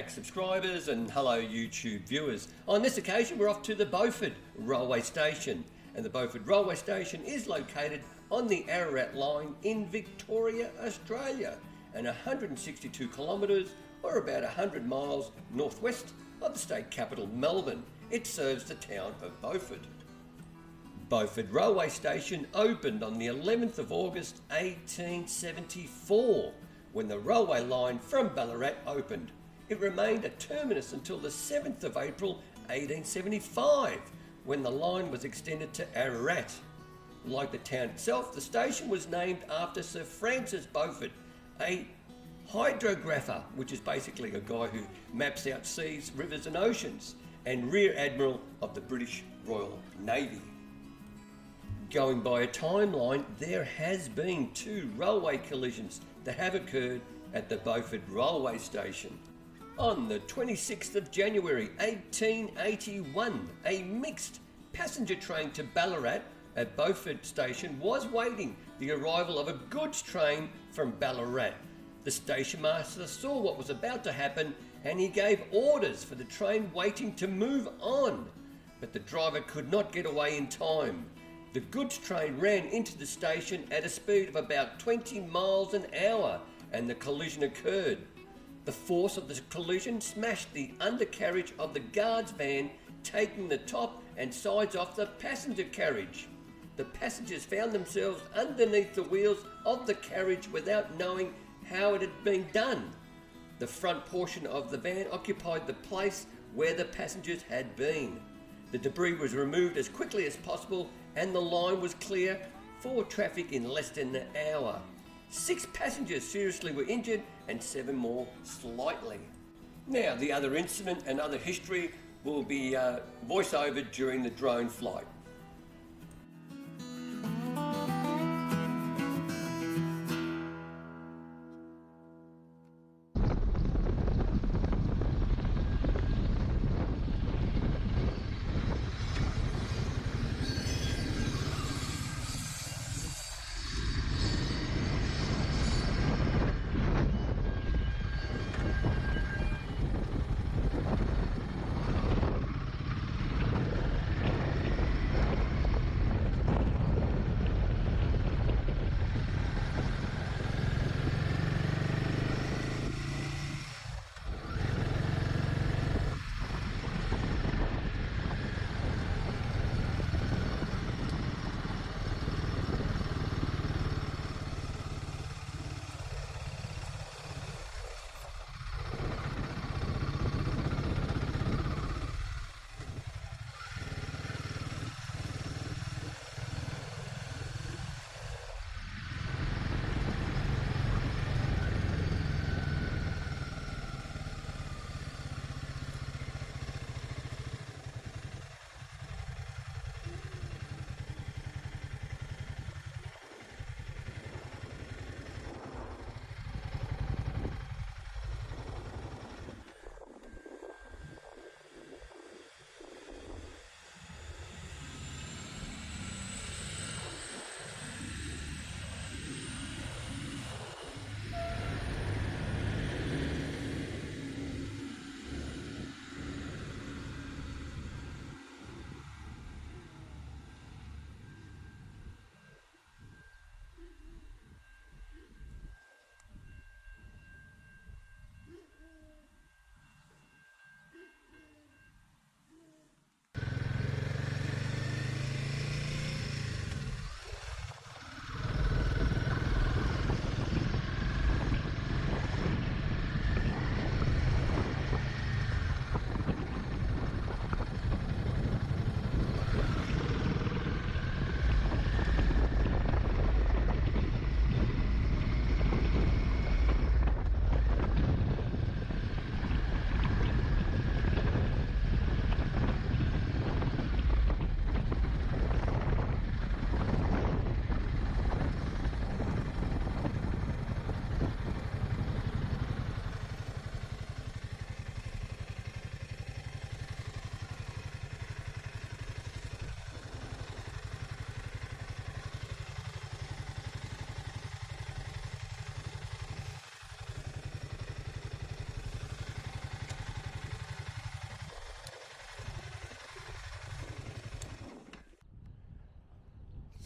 back, subscribers, and hello YouTube viewers. On this occasion we're off to the Beaufort Railway Station, and the Beaufort Railway Station is located on the Ararat line in Victoria, Australia, and 162 kilometres or about 100 miles northwest of the state capital Melbourne. It serves the town of Beaufort. Beaufort Railway Station opened on the 11th of August 1874 when the railway line from Ballarat opened. It remained a terminus until the 7th of April 1875 when the line was extended to Ararat. Like the town itself, the station was named after Sir Francis Beaufort, a hydrographer, which is basically a guy who maps out seas, rivers and oceans, and Rear Admiral of the British Royal Navy. Going by a timeline, there has been 2 railway collisions that have occurred at the Beaufort Railway Station. On the 26th of January 1881, a mixed passenger train to Ballarat at Beaufort Station was waiting the arrival of a goods train from Ballarat. The stationmaster saw what was about to happen and he gave orders for the train waiting to move on, but the driver could not get away in time. The goods train ran into the station at a speed of about 20 miles an hour and the collision occurred. The force of the collision smashed the undercarriage of the guard's van, taking the top and sides off the passenger carriage. The passengers found themselves underneath the wheels of the carriage without knowing how it had been done. The front portion of the van occupied the place where the passengers had been. The debris was removed as quickly as possible and the line was clear for traffic in less than an hour. 6 passengers seriously were injured and 7 more slightly. Now, the other incident and other history will be voiced over during the drone flight.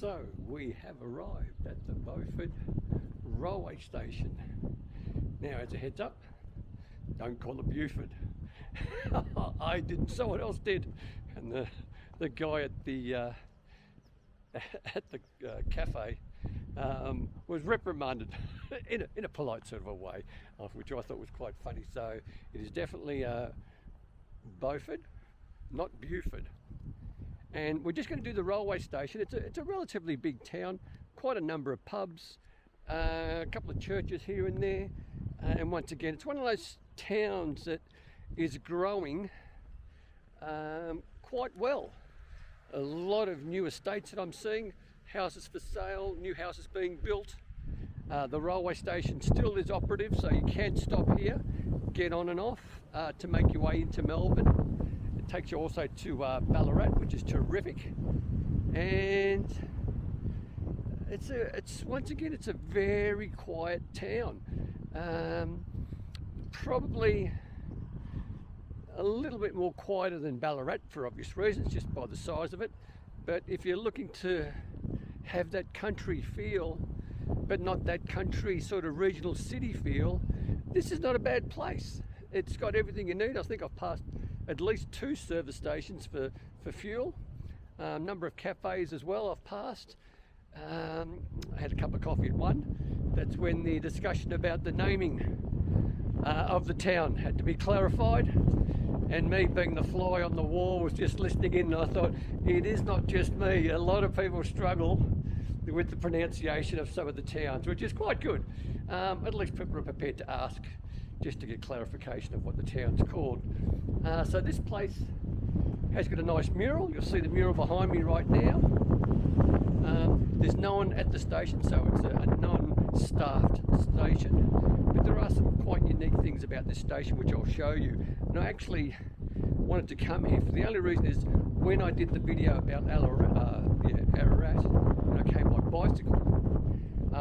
So we have arrived at the Beaufort Railway Station. Now, as a heads up, don't call it Beaufort. I didn't, someone else did, and the guy at the cafe was reprimanded in a polite sort of a way, which I thought was quite funny. So it is definitely Beaufort, not Beaufort. And we're just going to do the railway station. It's a relatively big town, quite a number of pubs, a couple of churches here and there, and once again, it's one of those towns that is growing quite well. A lot of new estates that I'm seeing, houses for sale, new houses being built. The railway station still is operative, so you can stop here, get on and off to make your way into Melbourne. It takes you also to Ballarat, which is terrific, and it's once again, it's a very quiet town. Probably a little bit more quieter than Ballarat for obvious reasons, just by the size of it. But if you're looking to have that country feel, but not that country sort of regional city feel, this is not a bad place. It's got everything you need. I think I've passed at least 2 service stations for fuel. A number of cafes as well I've passed. I had a cup of coffee at one. That's when the discussion about the naming of the town had to be clarified. And me being the fly on the wall was just listening in, and I thought, it is not just me. A lot of people struggle with the pronunciation of some of the towns, which is quite good. At least people are prepared to ask just to get clarification of what the town's called. So this place has got a nice mural. You'll see the mural behind me right now. There's no one at the station, so it's a non-staffed station. But there are some quite unique things about this station which I'll show you. And I actually wanted to come here for the only reason is when I did the video about Ararat, and I came by bicycle,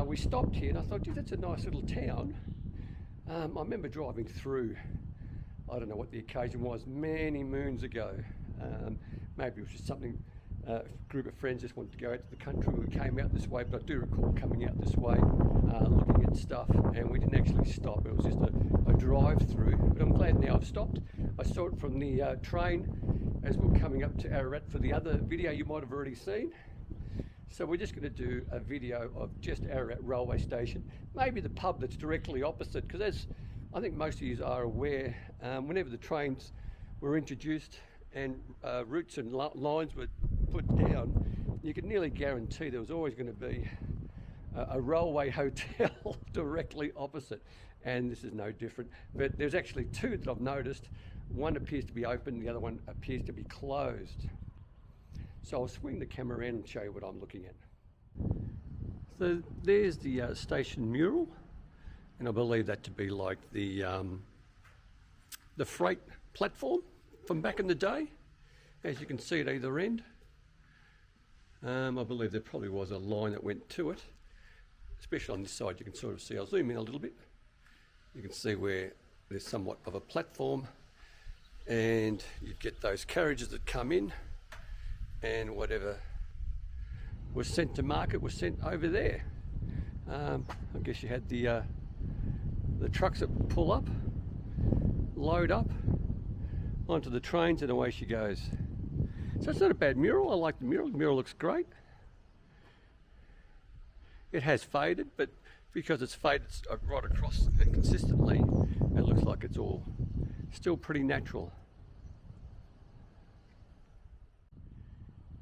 we stopped here and I thought, gee, that's a nice little town. I remember driving through, I don't know what the occasion was, many moons ago. Maybe it was just something, a group of friends just wanted to go out to the country. We came out this way, but I do recall coming out this way, looking at stuff, and we didn't actually stop. It was just a drive through, but I'm glad now I've stopped. I saw it from the train as we were coming up to Ararat for the other video you might have already seen. So we're just going to do a video of just Ararat Railway Station, maybe the pub that's directly opposite, because as I think most of you are aware, whenever the trains were introduced and routes and lines were put down, you could nearly guarantee there was always going to be a railway hotel directly opposite, and this is no different. But there's actually 2 that I've noticed. One appears to be open, the other one appears to be closed. So I'll swing the camera around and show you what I'm looking at. So there's the station mural, and I believe that to be like the freight platform from back in the day. As you can see at either end, I believe there probably was a line that went to it, especially on this side. You can sort of see, I'll zoom in a little bit, you can see where there's somewhat of a platform, and you get those carriages that come in, and whatever was sent to market was sent over there. I guess you had the trucks that pull up, load up onto the trains, and away she goes. So it's not a bad mural. I like the mural. The mural looks great. It has faded, but because it's faded right across consistently, it looks like it's all still pretty natural.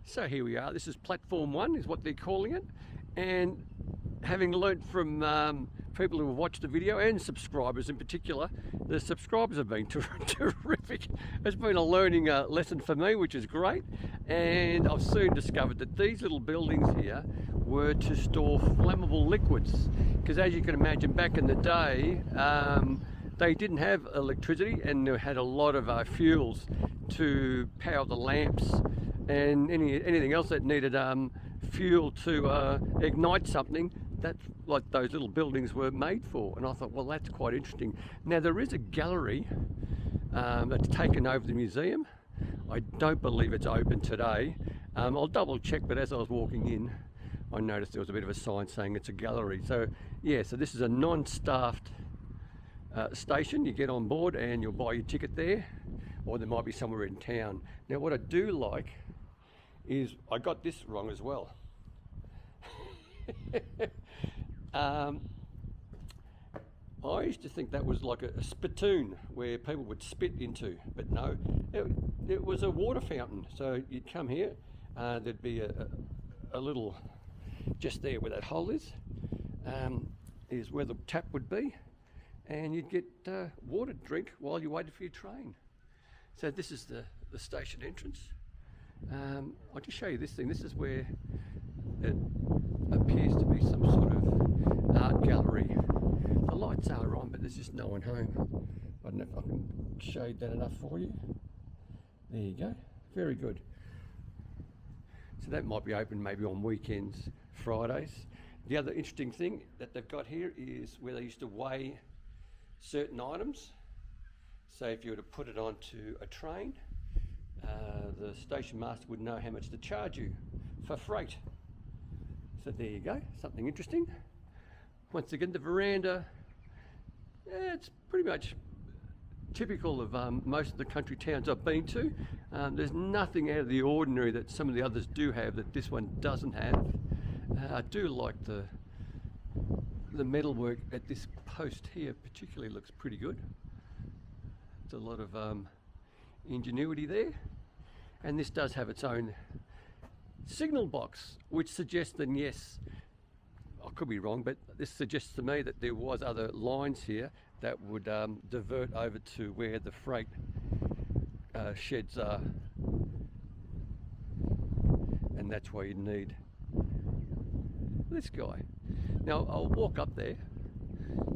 So here we are. This is platform 1 is what they're calling it, and having learnt from people who have watched the video, and subscribers in particular, the subscribers have been terrific. It's been a learning lesson for me, which is great, and I've soon discovered that these little buildings here were to store flammable liquids, because as you can imagine, back in the day they didn't have electricity, and they had a lot of fuels to power the lamps and anything else that needed fuel to ignite something. That's what those little buildings were made for. And I thought, well, that's quite interesting. Now there is a gallery that's taken over the museum. I don't believe it's open today. I'll double check, but as I was walking in, I noticed there was a bit of a sign saying it's a gallery. So yeah, so this is a non-staffed station. You get on board and you'll buy your ticket there, or there might be somewhere in town. Now what I do like is, I got this wrong as well. I used to think that was like a spittoon where people would spit into, but no, it was a water fountain. So you'd come here, there'd be a little, just there where that hole is where the tap would be, and you'd get water to drink while you waited for your train. So this is the station entrance. I'll just show you this thing. This is where it appears to be some sort of art gallery. The lights are on, but there's just no one home. I don't know if I can shade that enough for you. There you go. Very good. So that might be open maybe on weekends, Fridays. The other interesting thing that they've got here is where they used to weigh certain items. So if you were to put it onto a train, the station master would know how much to charge you for freight. So there you go, something interesting. Once again, the veranda, it's pretty much typical of most of the country towns I've been to. There's nothing out of the ordinary that some of the others do have that this one doesn't have. I do like the metalwork at this post here particularly looks pretty good. There's a lot of ingenuity there, and this does have its own signal box, which suggests that, yes, I could be wrong, but this suggests to me that there was other lines here that would divert over to where the freight sheds are, and that's why you need this guy. Now I'll walk up there.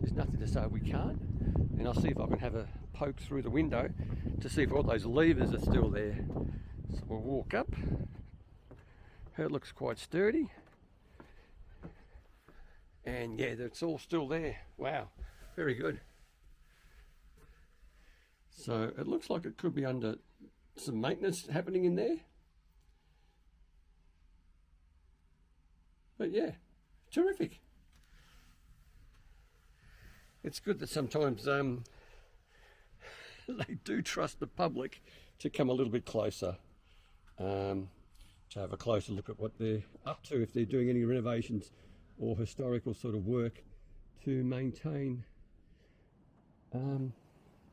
There's nothing to say we can't, and I'll see if I can have a poke through the window to see if all those levers are still there. So we'll walk up. It looks quite sturdy, and yeah, it's all still there. Wow, very good. So it looks like it could be under some maintenance happening in there, but yeah, terrific. It's good that sometimes they do trust the public to come a little bit closer, to have a closer look at what they're up to, if they're doing any renovations or historical sort of work to maintain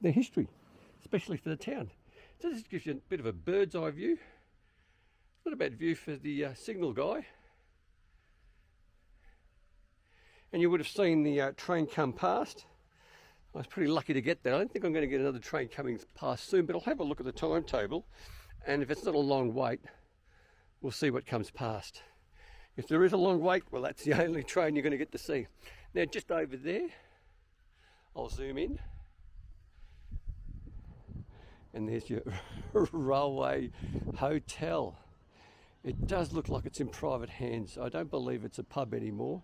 their history, especially for the town. So this gives you a bit of a bird's eye view. Not a bad view for the signal guy. And you would have seen the train come past. I was pretty lucky to get there. I don't think I'm going to get another train coming past soon, but I'll have a look at the timetable, and if it's not a long wait, we'll see what comes past. If there is a long wait, well, that's the only train you're going to get to see. Now, just over there, I'll zoom in, and there's your railway hotel. It does look like it's in private hands. I don't believe it's a pub anymore.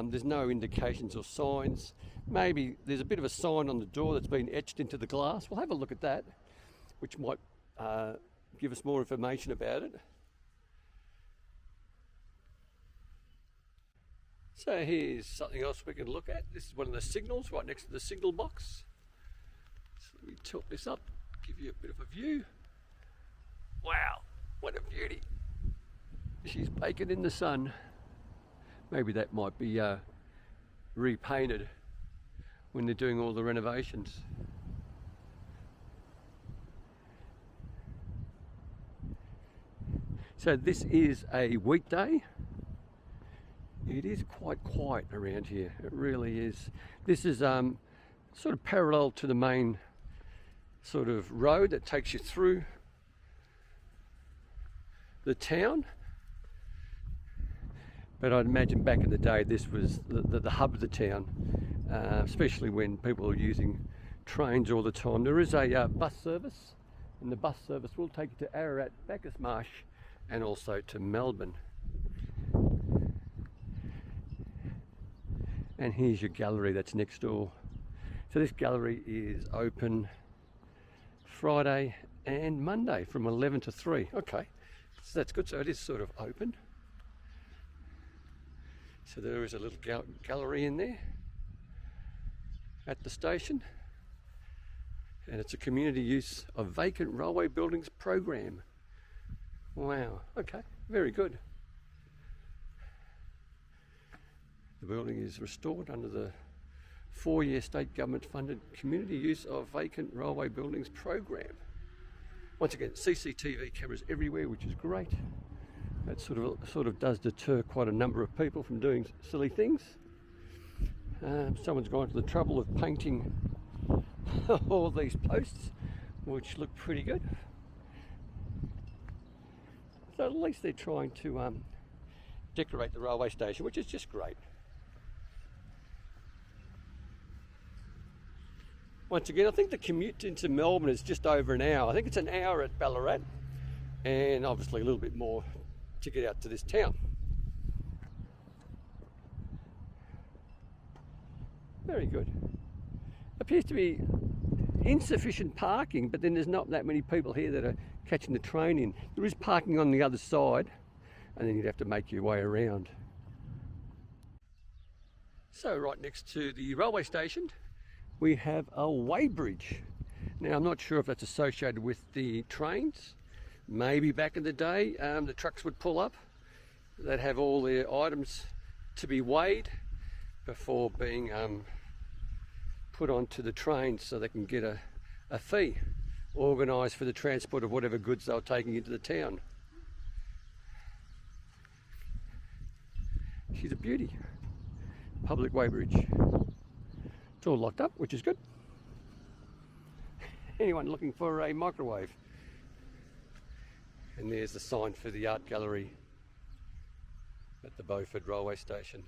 There's no indications or signs. Maybe there's a bit of a sign on the door that's been etched into the glass. We'll have a look at that, which might give us more information about it. So here's something else we can look at. This is one of the signals right next to the signal box. So let me tilt this up, give you a bit of a view. Wow, what a beauty. She's baking in the sun. Maybe that might be repainted when they're doing all the renovations. So this is a weekday. It is quite quiet around here. It really is. This is sort of parallel to the main sort of road that takes you through the town. But I'd imagine back in the day this was the hub of the town, especially when people are using trains all the time. There is a bus service, and the bus service will take you to Ararat, Bacchus Marsh, and also to Melbourne. And here's your gallery that's next door. So this gallery is open Friday and Monday from 11 to 3. Okay, so that's good. So it is sort of open. So there is a little gallery in there at the station, and it's a community use of vacant railway buildings program. Wow, okay, very good. The building is restored under the 4-year state government funded community use of vacant railway buildings program. Once again, CCTV cameras everywhere, which is great. That sort of does deter quite a number of people from doing silly things. Someone's gone to the trouble of painting all these posts, which look pretty good. So at least they're trying to decorate the railway station, which is just great. Once again, I think the commute into Melbourne is just over an hour. I think it's an hour at Ballarat, and obviously a little bit more to get out to this town. Very good. Appears to be insufficient parking, but then there's not that many people here that are catching the train in. There is parking on the other side, and then you'd have to make your way around. So right next to the railway station, we have a weighbridge. Now I'm not sure if that's associated with the trains. Maybe back in the day the trucks would pull up. They'd have all their items to be weighed before being put onto the train so they can get a fee organised for the transport of whatever goods they were taking into the town. She's a beauty. Public weighbridge. It's all locked up, which is good. Anyone looking for a microwave? And there's the sign for the art gallery at the Beaufort Railway Station.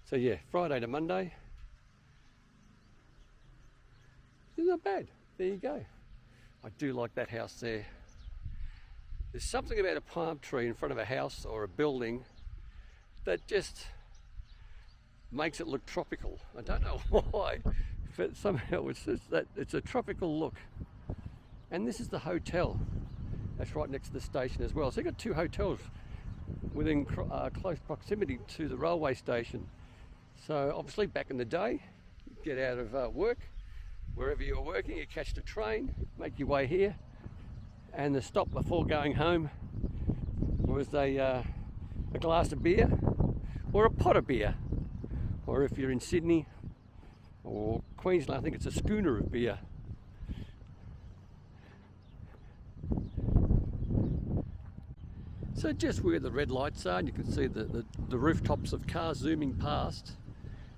So yeah, Friday to Monday. It's not bad. There you go. I do like that house there. There's something about a palm tree in front of a house or a building that just makes it look tropical. I don't know why, but somehow it's just that it's a tropical look. And this is the hotel that's right next to the station as well. So you've got 2 hotels within close proximity to the railway station. So obviously back in the day, you get out of work, wherever you're working, you catch the train, make your way here, and the stop before going home was a glass of beer or a pot of beer. Or if you're in Sydney or Queensland, I think it's a schooner of beer. So just where the red lights are, and you can see the rooftops of cars zooming past.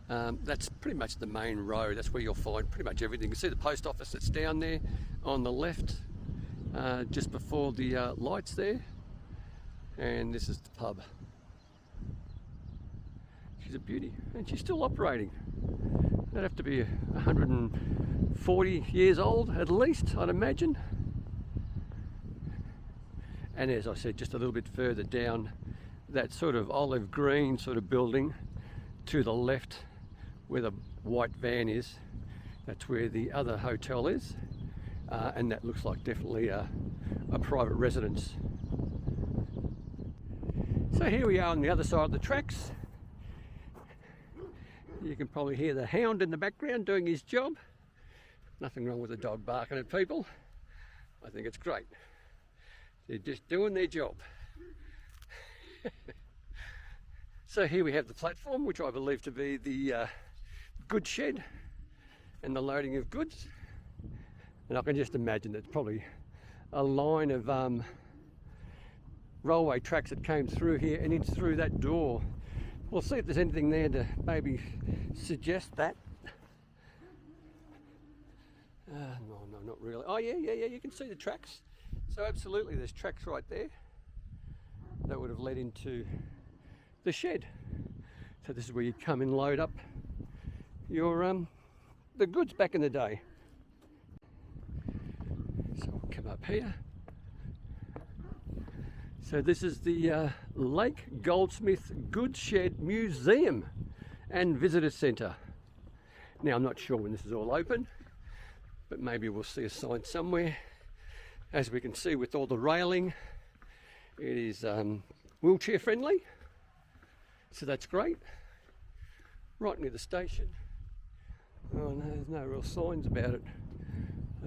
That's pretty much the main road. That's where you'll find pretty much everything. You can see the post office that's down there on the left, just before the lights there. And this is the pub. She's a beauty, and she's still operating. That'd have to be 140 years old at least, I'd imagine. And as I said, just a little bit further down, that sort of olive green sort of building to the left where the white van is, that's where the other hotel is, and that looks like definitely a private residence. So here we are on the other side of the tracks. You can probably hear the hound in the background doing his job. Nothing wrong with the dog barking at people. I think it's great. They're just doing their job. So here we have the platform, which I believe to be the goods shed and the loading of goods. And I can just imagine there's probably a line of railway tracks that came through here and in through that door. We'll see if there's anything there to maybe suggest that. No, not really. Oh yeah, you can see the tracks. So absolutely, there's tracks right there that would have led into the shed. So this is where you come and load up your the goods back in the day. So we'll come up here. So this is the Lake Goldsmith Goods Shed Museum and Visitor Centre. Now I'm not sure when this is all open, but maybe we'll see a sign somewhere. As we can see with all the railing, it is wheelchair friendly. So that's great. Right near the station. Oh no, there's no real signs about it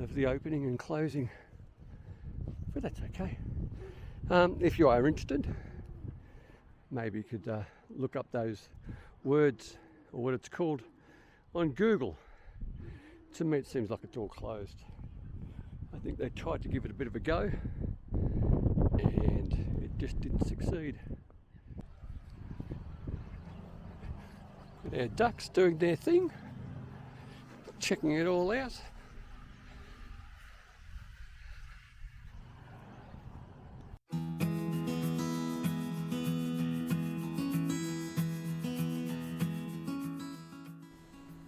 of the opening and closing, but that's okay. If you are interested, maybe you could look up those words, or what it's called, on Google. To me it seems like it's all closed. I think they tried to give it a bit of a go and it just didn't succeed. Our ducks doing their thing, checking it all out.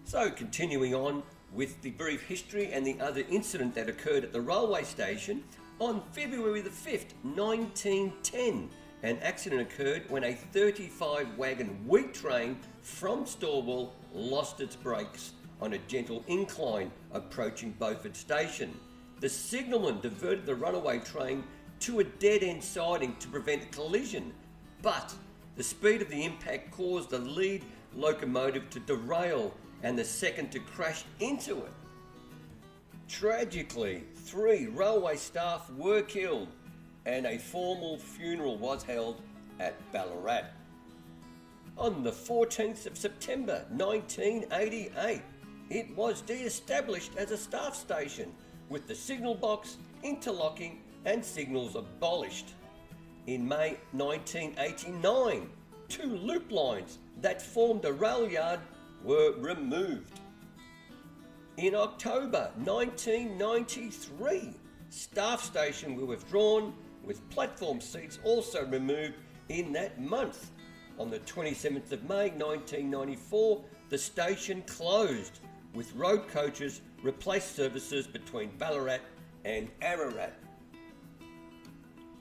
So continuing on with the brief history and the other incident that occurred at the railway station, on February the 5th, 1910, an accident occurred when a 35 wagon wheat train from Stawell lost its brakes on a gentle incline approaching Beaufort Station. The signalman diverted the runaway train to a dead-end siding to prevent a collision, but the speed of the impact caused the lead locomotive to derail and the second to crash into it. Tragically, 3 railway staff were killed and a formal funeral was held at Ballarat. On the 14th of September 1988, it was de-established as a staff station with the signal box, interlocking and signals abolished. In May 1989, 2 loop lines that formed a rail yard were removed. In October 1993, staff station were withdrawn, with platform seats also removed in that month. On the 27th of May 1994, the station closed, with road coaches replaced services between Ballarat and Ararat.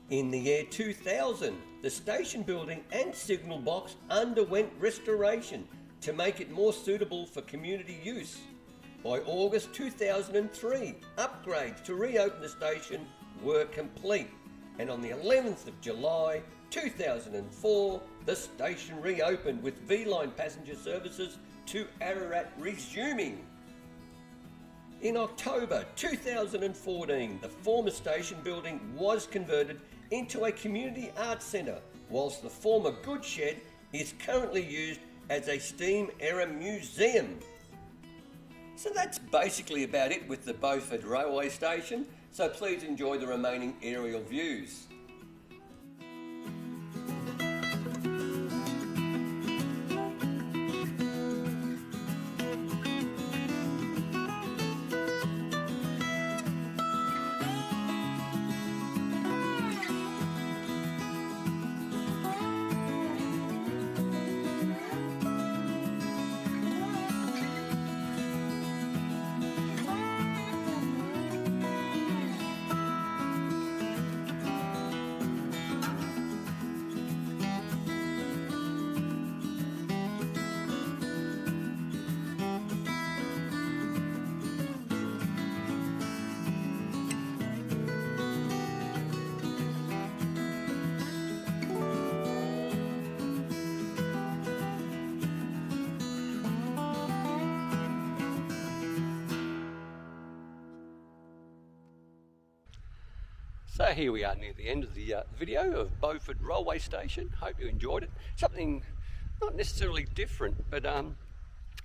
In the year 2000, the station building and signal box underwent restoration to make it more suitable for community use. By August 2003, upgrades to reopen the station were complete, and on the 11th of July 2004, the station reopened with V-Line passenger services to Ararat resuming. In October 2014, the former station building was converted into a community arts centre, whilst the former goods shed is currently used as a steam era museum. So that's basically about it with the Beaufort Railway Station, so please enjoy the remaining aerial views. So here we are near the end of the video of Beaufort Railway Station. Hope you enjoyed it. Something not necessarily different, but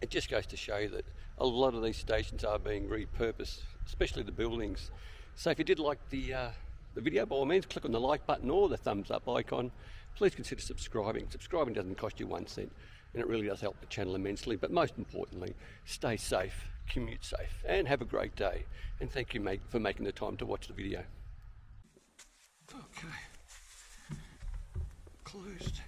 it just goes to show that a lot of these stations are being repurposed, especially the buildings. So if you did like the video, by all means click on the like button or the thumbs up icon. Please consider subscribing. Subscribing doesn't cost you 1 cent and it really does help the channel immensely, but most importantly, stay safe, commute safe and have a great day, and thank you mate for making the time to watch the video. Okay, closed.